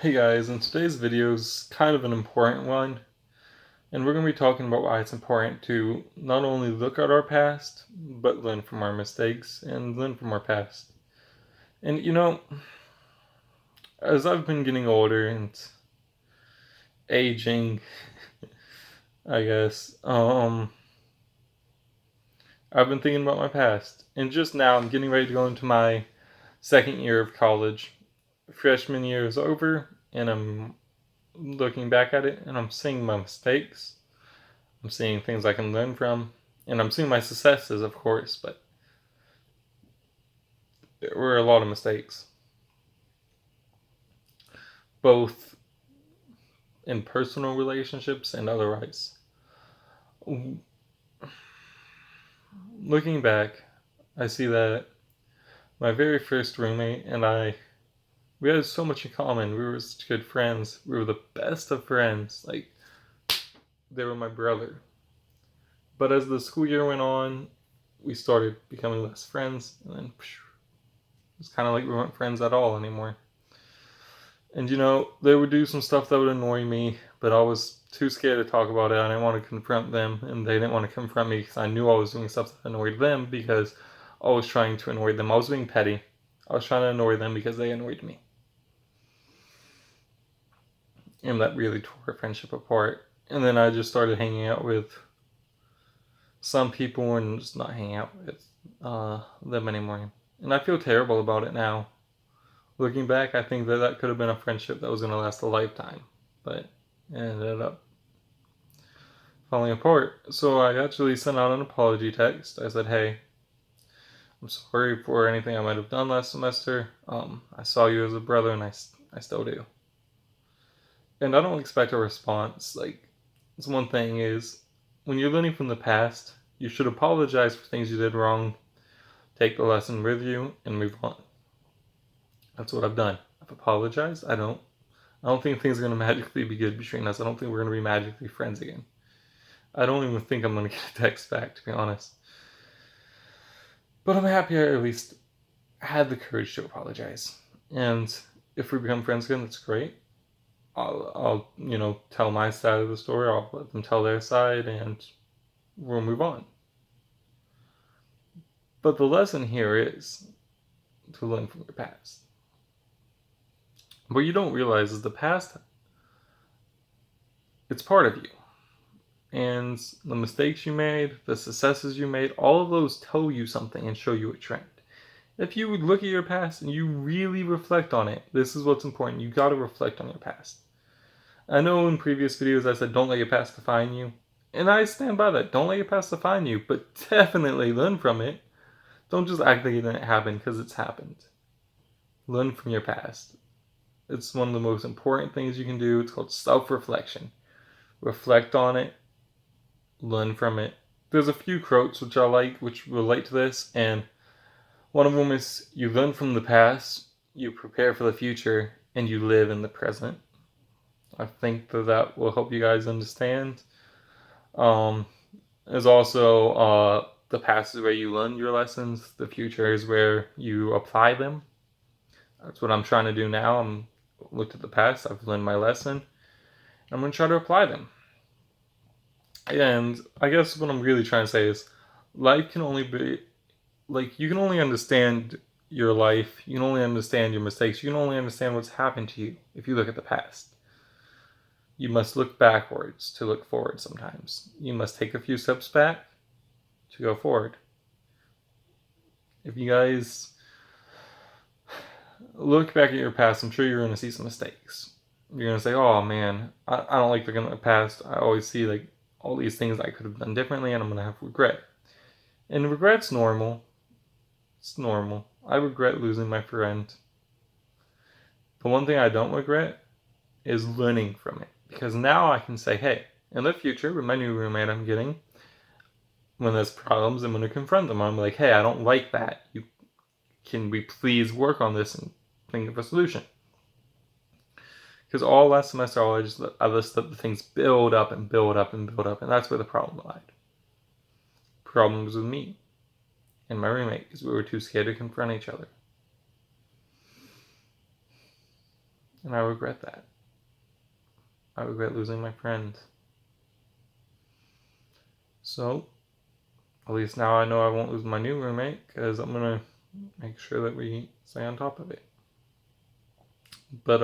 Hey guys, in today's video is kind of an important one, and we're going to be talking about why it's important to not only look at our past, but learn from our mistakes and learn from our past. And as I've been getting older and aging, I guess, I've been thinking about my past. And just now, I'm getting ready to go into my second year of college. Freshman year is over, and I'm looking back at it, and I'm seeing my mistakes. I'm seeing things I can learn from, and I'm seeing my successes, of course, but there were a lot of mistakes, both in personal relationships and otherwise. Looking back, I see that my very first roommate and I, we had so much in common. We were such good friends. We were the best of friends. Like, they were my brother. But as the school year went on, we started becoming less friends, and then it's kind of like we weren't friends at all anymore. And they would do some stuff that would annoy me, but I was too scared to talk about it. I didn't want to confront them, and they didn't want to confront me because I knew I was doing stuff that annoyed them because I was trying to annoy them. I was being petty. I was trying to annoy them because they annoyed me. And that really tore our friendship apart. And then I just started hanging out with some people and just not hanging out with them anymore. And I feel terrible about it now. Looking back, I think that could have been a friendship that was going to last a lifetime, but it ended up falling apart. So I actually sent out an apology text. I said, hey, I'm sorry for anything I might have done last semester. I saw you as a brother, and I still do. And I don't expect a response. Like, it's one thing is, when you're learning from the past, you should apologize for things you did wrong, take the lesson with you, and move on. That's what I've done. I've apologized. I don't think things are going to magically be good between us. I don't think we're going to be magically friends again. I don't even think I'm going to get a text back, to be honest. But I'm happy I at least had the courage to apologize. And if we become friends again, that's great. I'll tell my side of the story. I'll let them tell their side, and we'll move on. But the lesson here is to learn from your past. What you don't realize is the past, it's part of you. And the mistakes you made, the successes you made, all of those tell you something and show you a trend. If you look at your past and you really reflect on it, this is what's important. You got to reflect on your past. I know in previous videos I said don't let your past define you. And I stand by that. Don't let your past define you, but definitely learn from it. Don't just act like it didn't happen because it's happened. Learn from your past. It's one of the most important things you can do. It's called self-reflection. Reflect on it. Learn from it. There's a few quotes which I like, which relate to this, and one of them is, you learn from the past, you prepare for the future, and you live in the present. I think that will help you guys understand. There's also the past is where you learn your lessons. The future is where you apply them. That's what I'm trying to do now. I'm looked at the past. I've learned my lesson. I'm going to try to apply them. And I guess what I'm really trying to say is, life can only be, like, you can only understand your life, you can only understand your mistakes, you can only understand what's happened to you if you look at the past. You must look backwards to look forward sometimes. You must take a few steps back to go forward. If you guys look back at your past, I'm sure you're going to see some mistakes. You're going to say, oh man, I don't like looking at the past. I always see like all these things I could have done differently, and I'm going to have regret. And regret's normal. It's normal. I regret losing my friend. The one thing I don't regret is learning from it. Because now I can say, hey, in the future, with my new roommate I'm getting, when there's problems, I'm going to confront them. I'm like, hey, I don't like that. Can we please work on this and think of a solution? Because all last semester, I just let the things build up and build up and build up, and that's where the problem lied. Problem was with me and my roommate, because we were too scared to confront each other. And I regret that. I regret losing my friends. So, at least now I know I won't lose my new roommate, because I'm going to make sure that we stay on top of it. But,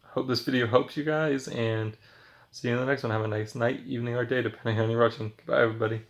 hope this video helps you guys, and see you in the next one. Have a nice night, evening, or day, depending on your watching. Goodbye, everybody.